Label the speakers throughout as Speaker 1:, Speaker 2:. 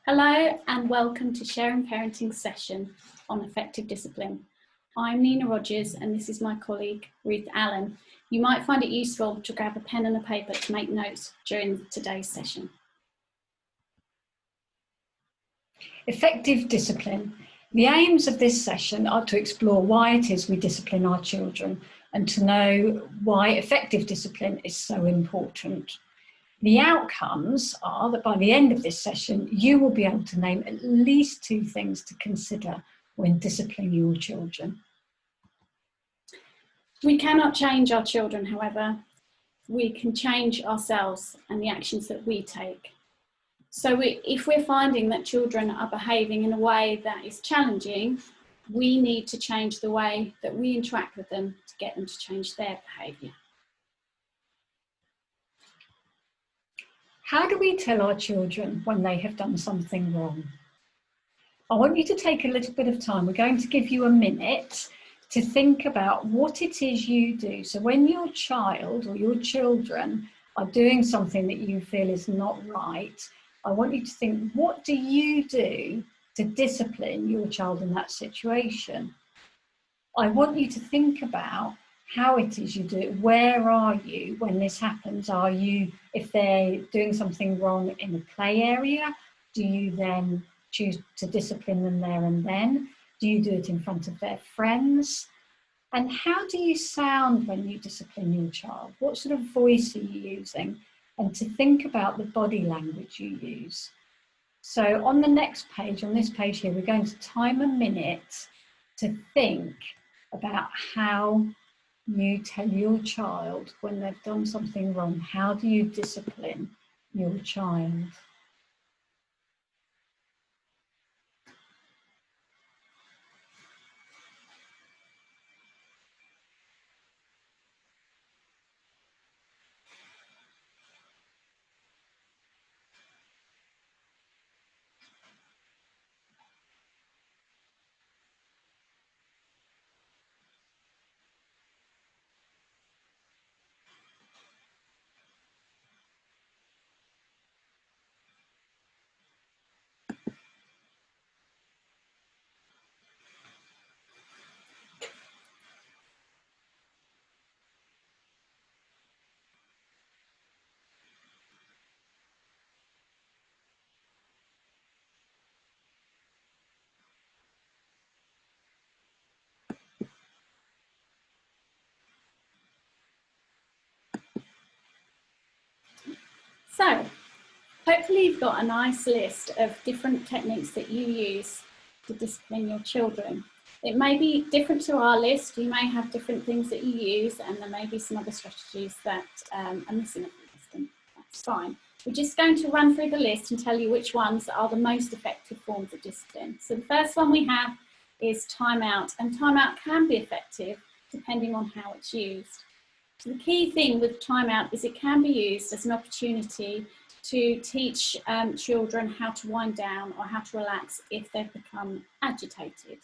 Speaker 1: Hello and welcome to Sharing Parenting session on effective discipline. I'm Nina Rogers and this is my colleague Ruth Allen. You might find it useful to grab a pen and a paper to make notes during today's session.
Speaker 2: Effective discipline. The aims of this session are to explore why it is we discipline our children and to know why effective discipline is so important. The outcomes are that by the end of this session, you will be able to name at least 2 things to consider when disciplining your children.
Speaker 1: We cannot change our children, however. We can change ourselves and the actions that we take. So if we're finding that children are behaving in a way that is challenging, we need to change the way that we interact with them to get them to change their behaviour.
Speaker 2: How do we tell our children when they have done something wrong? I want you to take a little bit of time. We're going to give you a minute to think about what it is you do. So when your child or your children are doing something that you feel is not right, I want you to think, what do you do to discipline your child in that situation? I want you to think about how it is you do it. Where are you when this happens? Are you, if they're doing something wrong in the play area, do you then choose to discipline them there and then? Do you do it in front of their friends? And how do you sound when you discipline your child? What sort of voice are you using? And to think about the body language you use. So on the next page, on this page here, we're going to time a minute to think about how you tell your child when they've done something wrong. How do you discipline your child?
Speaker 1: So, hopefully you've got a nice list of different techniques that you use to discipline your children. It may be different to our list. You may have different things that you use and there may be some other strategies that are missing at the list, and that's fine. We're just going to run through the list and tell you which ones are the most effective forms of discipline. So the first one we have is timeout, and timeout can be effective depending on how it's used. So the key thing with timeout is it can be used as an opportunity to teach children how to wind down or how to relax if they've become agitated.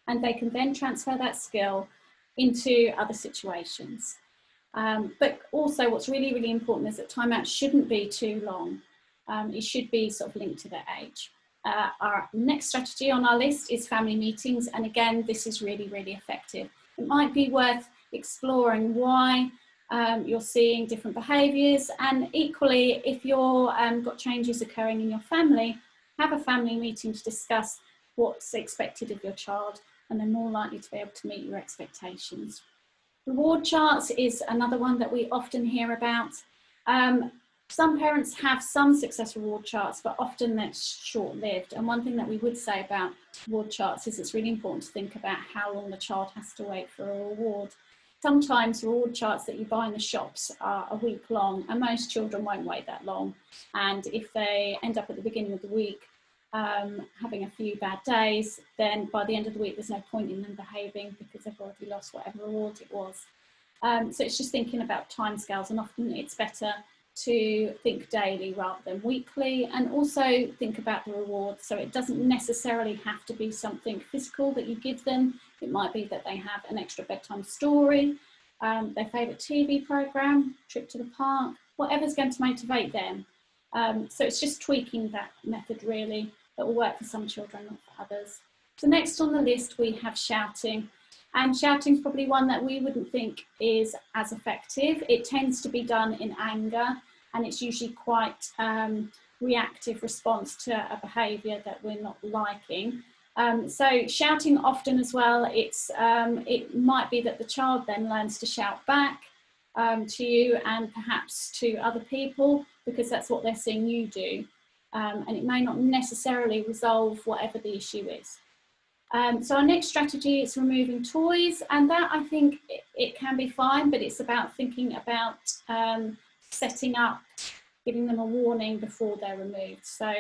Speaker 1: And they can then transfer that skill into other situations. But also what's really, really important is that timeout shouldn't be too long. It should be sort of linked to their age. Our next strategy on our list is family meetings. And again, this is really, really effective. It might be worth exploring why you're seeing different behaviours, and equally if you're got changes occurring in your family, have a family meeting to discuss what's expected of your child, and they're more likely to be able to meet your expectations. Reward charts is another one that we often hear about. Some parents have some success reward charts, but often that's short-lived. And one thing that we would say about reward charts is it's really important to think about how long the child has to wait for a reward. Sometimes reward charts that you buy in the shops are a week long, and most children won't wait that long. And if they end up at the beginning of the week having a few bad days, then by the end of the week there's no point in them behaving because they've already lost whatever reward it was. So it's just thinking about timescales, and often it's better to think daily rather than weekly, and also think about the rewards. So it doesn't necessarily have to be something physical that you give them. It might be that they have an extra bedtime story, their favourite TV programme, trip to the park, whatever's going to motivate them. So it's just tweaking that method really that will work for some children, not for others. So next on the list, we have shouting. And shouting is probably one that we wouldn't think is as effective. It tends to be done in anger, and it's usually quite reactive response to a behaviour that we're not liking. So shouting often as well, it might be that the child then learns to shout back to you and perhaps to other people, because that's what they're seeing you do. And it may not necessarily resolve whatever the issue is. So our next strategy is removing toys, and that I think it can be fine, but it's about thinking about setting up, giving them a warning before they're removed. So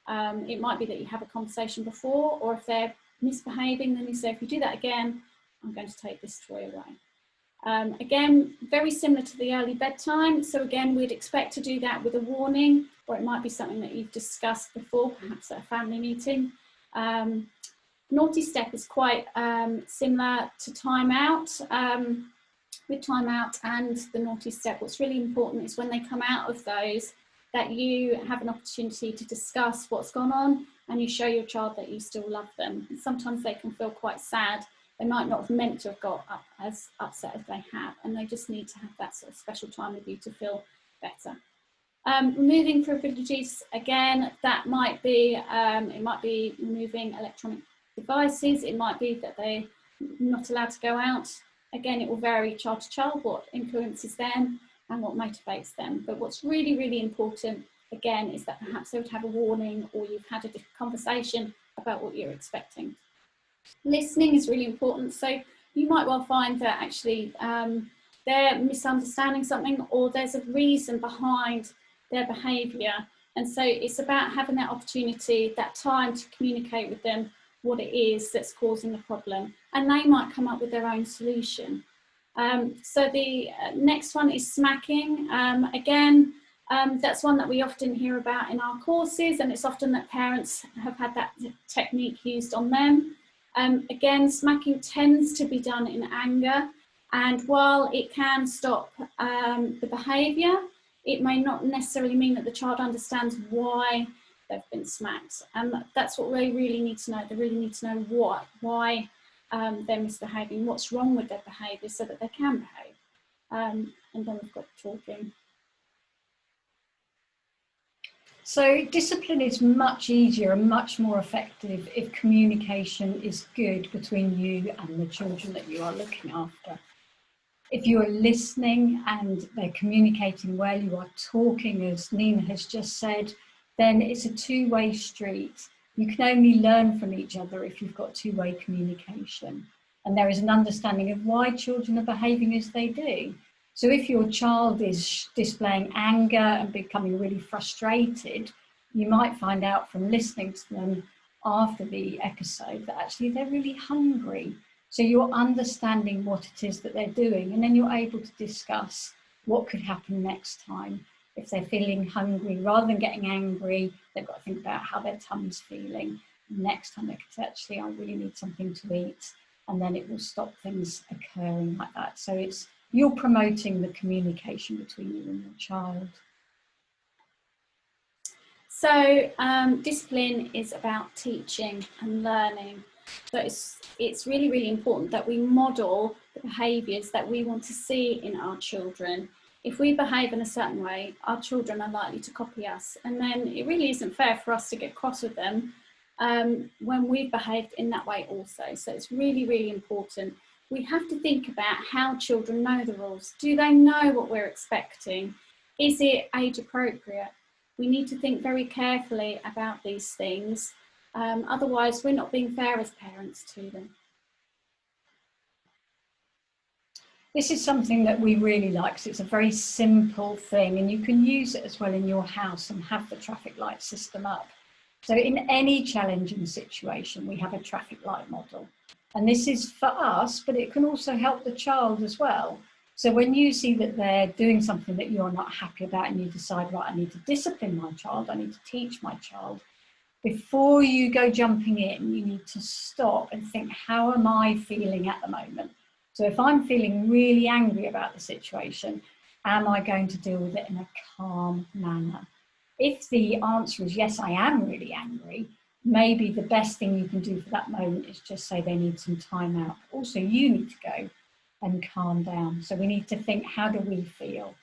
Speaker 1: it might be that you have a conversation before, or if they're misbehaving, then you say, if you do that again, I'm going to take this toy away. Again, very similar to the early bedtime. So again, we'd expect to do that with a warning, or it might be something that you've discussed before, perhaps at a family meeting. Naughty step is quite similar to timeout. With timeout and the naughty step, what's really important is when they come out of those, that you have an opportunity to discuss what's gone on, and you show your child that you still love them. And sometimes they can feel quite sad. They might not have meant to have got as upset as they have, and they just need to have that sort of special time with you to feel better. Removing privileges, again, that might be, it might be removing electronic devices. It might be that they're not allowed to go out. Again, it will vary child to child, what influences them and what motivates them. But what's really, really important, again, is that perhaps they would have a warning, or you've had a conversation about what you're expecting. Listening is really important. So you might well find that actually they're misunderstanding something, or there's a reason behind their behaviour. And so it's about having that opportunity, that time to communicate with them what it is that's causing the problem, and they might come up with their own solution. So the next one is smacking. Again, that's one that we often hear about in our courses, and it's often that parents have had that technique used on them. Again, smacking tends to be done in anger, and while it can stop the behaviour, it may not necessarily mean that the child understands why they've been smacked. And that's what they really need to know. They really need to know why they're misbehaving, what's wrong with their behaviour, so that they can behave. And then we've got talking.
Speaker 2: So discipline is much easier and much more effective if communication is good between you and the children that you are looking after. If you are listening and they're communicating well, you are talking, as Nina has just said, then it's a two-way street. You can only learn from each other if you've got two-way communication. And there is an understanding of why children are behaving as they do. So if your child is displaying anger and becoming really frustrated, you might find out from listening to them after the episode that actually they're really hungry. So you're understanding what it is that they're doing, and then you're able to discuss what could happen next time. If they're feeling hungry, rather than getting angry, they've got to think about how their tum's feeling. Next time they could say, actually, I really need something to eat, and then it will stop things occurring like that. So you're promoting the communication between you and your child.
Speaker 1: So discipline is about teaching and learning. So it's really, really important that we model the behaviours that we want to see in our children. If we behave in a certain way, our children are likely to copy us. And then it really isn't fair for us to get cross with them when we've behaved in that way also. So it's really, really important. We have to think about how children know the rules. Do they know what we're expecting? Is it age appropriate? We need to think very carefully about these things. Otherwise, we're not being fair as parents to them.
Speaker 2: This is something that we really like, because it's a very simple thing, and you can use it as well in your house and have the traffic light system up. So in any challenging situation, we have a traffic light model. And this is for us, but it can also help the child as well. So when you see that they're doing something that you're not happy about, and you decide, right, I need to discipline my child, I need to teach my child, before you go jumping in, you need to stop and think, how am I feeling at the moment? So if I'm feeling really angry about the situation, am I going to deal with it in a calm manner? If the answer is yes, I am really angry, maybe the best thing you can do for that moment is just say they need some time out. Also, you need to go and calm down. So we need to think, how do we feel?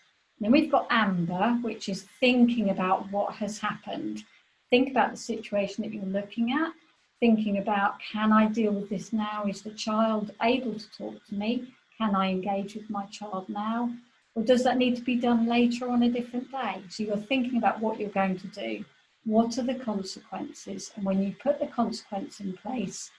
Speaker 2: Then we've got Amber, which is thinking about what has happened. Think about the situation that you're looking at, thinking about, can I deal with this now? Is the child able to talk to me? Can I engage with my child now? Or does that need to be done later on a different day? So you're thinking about what you're going to do. What are the consequences? And when you put the consequence in place,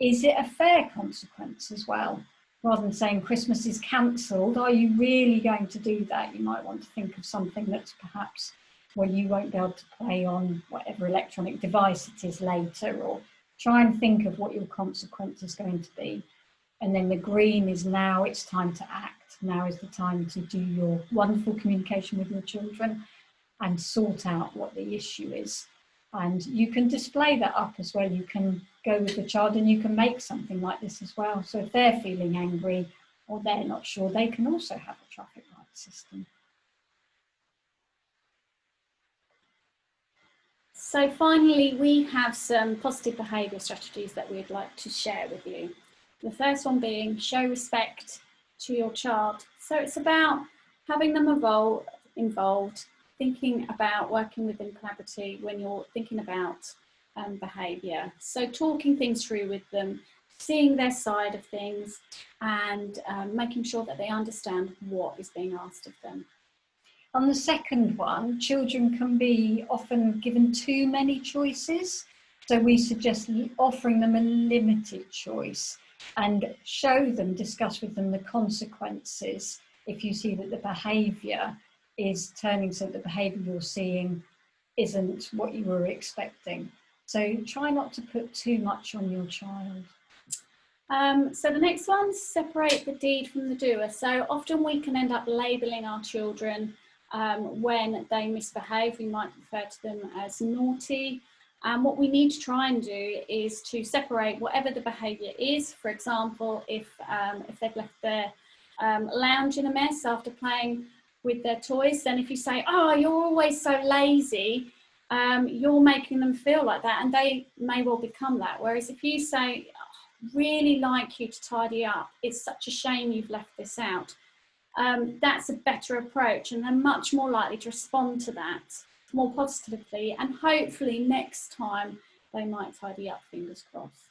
Speaker 2: is it a fair consequence as well? Rather than saying Christmas is cancelled, are you really going to do that? You might want to think of something that's perhaps where you won't be able to play on whatever electronic device it is later, or try and think of what your consequence is going to be. And then the green is, now it's time to act. Now is the time to do your wonderful communication with your children and sort out what the issue is. And you can display that up as well. You can go with the child and you can make something like this as well. So if they're feeling angry or they're not sure, they can also have a traffic light system.
Speaker 1: So finally, we have some positive behaviour strategies that we'd like to share with you. The first one being show respect to your child. So it's about having them involved, thinking about working with them collaboratively when you're thinking about behaviour. So talking things through with them, seeing their side of things, and making sure that they understand what is being asked of them.
Speaker 2: On the second one, children can be often given too many choices. So we suggest offering them a limited choice and show them, discuss with them the consequences if you see that the behaviour is turning, so the behaviour you're seeing isn't what you were expecting. So try not to put too much on your child.
Speaker 1: So the next one, separate the deed from the doer. So often we can end up labelling our children when they misbehave. We might refer to them as naughty. What we need to try and do is to separate whatever the behaviour is. For example, if they've left their lounge in a mess after playing with their toys, then if you say, oh, you're always so lazy, you're making them feel like that, and they may well become that. Whereas if you say, oh, really like you to tidy up, it's such a shame you've left this out, that's a better approach, and they're much more likely to respond to that more positively, and hopefully next time they might tidy up, fingers crossed.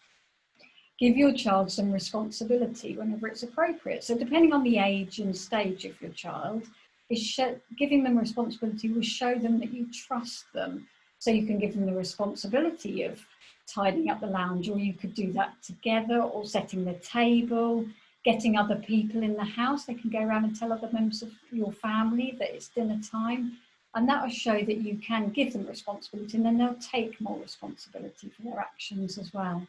Speaker 2: Give your child some responsibility whenever it's appropriate. So depending on the age and stage of your child, giving them responsibility will show them that you trust them. So you can give them the responsibility of tidying up the lounge, or you could do that together, or setting the table, getting other people in the house. They can go around and tell other members of your family that it's dinner time. And that will show that you can give them responsibility, and then they'll take more responsibility for their actions as well.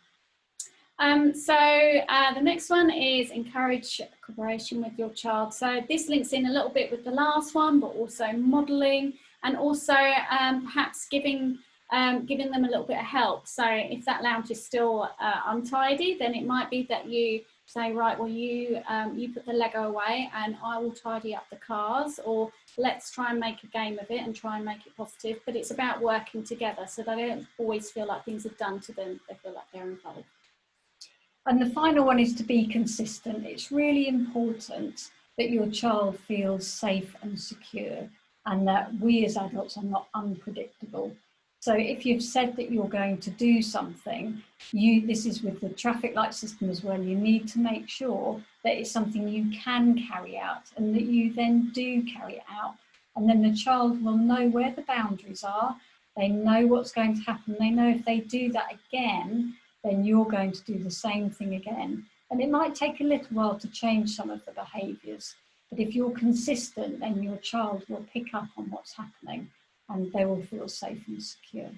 Speaker 1: The next one is encourage cooperation with your child. So this links in a little bit with the last one, but also modelling, and also perhaps giving them a little bit of help. So if that lounge is still untidy, then it might be that you say, right, well, you put the Lego away and I will tidy up the cars, or let's try and make a game of it and try and make it positive. But it's about working together, so they don't always feel like things are done to them, they feel like they're involved.
Speaker 2: And the final one is to be consistent. It's really important that your child feels safe and secure, and that we as adults are not unpredictable. So if you've said that you're going to do something, this is with the traffic light system as well, you need to make sure that it's something you can carry out, and that you then do carry it out. And then the child will know where the boundaries are, they know what's going to happen, they know if they do that again, then you're going to do the same thing again. And it might take a little while to change some of the behaviours, but if you're consistent, then your child will pick up on what's happening and they will feel safe and secure.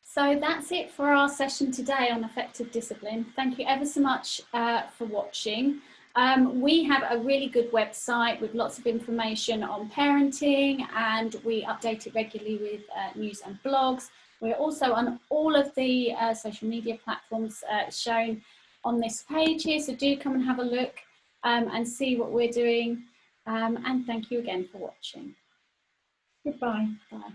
Speaker 1: So that's it for our session today on effective discipline. Thank you ever so much for watching. We have a really good website with lots of information on parenting, and we update it regularly with news and blogs. We're also on all of the social media platforms shown on this page here, so do come and have a look and see what we're doing. And thank you again for watching.
Speaker 2: Goodbye.
Speaker 1: Bye.